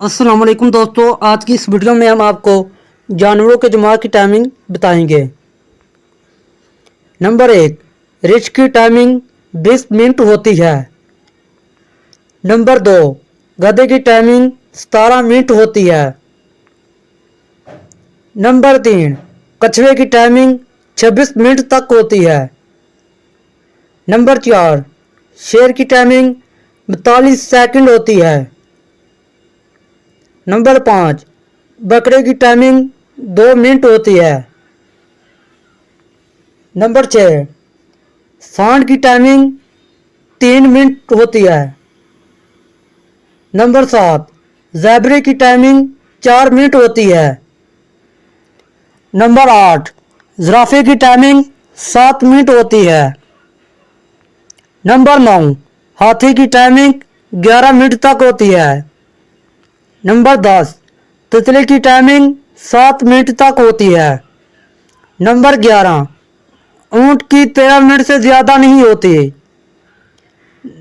अस्सलाम वालेकुम दोस्तों, आज की इस वीडियो में हम आपको जानवरों के दिमाग की टाइमिंग बताएंगे। नंबर 1, रिच की टाइमिंग 20 मिनट होती है। नंबर 2, गधे की टाइमिंग 17 मिनट होती है। नंबर 3, कछुए की टाइमिंग 26 मिनट तक होती है। नंबर 4, शेर की टाइमिंग 42 सेकंड होती है। नंबर 5, बकरे की टाइमिंग 2 मिनट होती है। नंबर 6, सांड की टाइमिंग 3 मिनट होती है। नंबर 7, ज़ेबरे की टाइमिंग 4 मिनट होती है। नंबर 8, ज़राफ़े की टाइमिंग 7 मिनट होती है। नंबर 9, हाथी की टाइमिंग 11 मिनट तक होती है। नंबर 10, तितली की टाइमिंग 7 मिनट तक होती है। नंबर 11, ऊँट की 13 मिनट से ज़्यादा नहीं होती।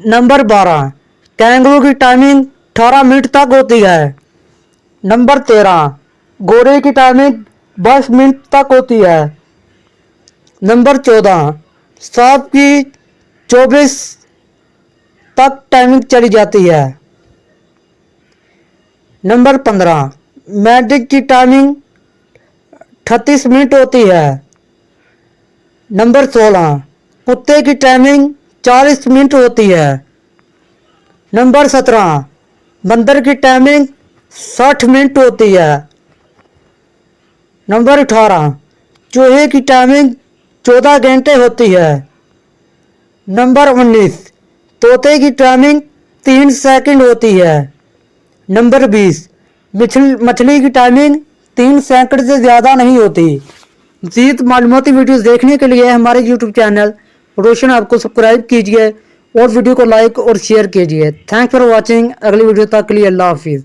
नंबर 12, कैंगरू की टाइमिंग 18 मिनट तक होती है। नंबर 13, घोड़े की टाइमिंग 22 मिनट तक होती है। नंबर 14, सांप की 24 तक टाइमिंग चली जाती है। नंबर 15, मेंढक की टाइमिंग 38 मिनट होती है। नंबर 16, कुत्ते की टाइमिंग 40 मिनट होती है। नंबर 17, बंदर की टाइमिंग 60 मिनट होती है। नंबर 18, चूहे की टाइमिंग 14 घंटे होती है। नंबर 19, तोते की टाइमिंग 3 सेकंड होती है। नंबर 20, मछली की टाइमिंग 3 सेकंड से ज़्यादा नहीं होती। मज़ीद मालूमाती वीडियोस देखने के लिए हमारे यूट्यूब चैनल रोशन आपको सब्सक्राइब कीजिए और वीडियो को लाइक और शेयर कीजिए। Thanks for watching. अगली वीडियो तक के लिए अल्लाह हाफिज़।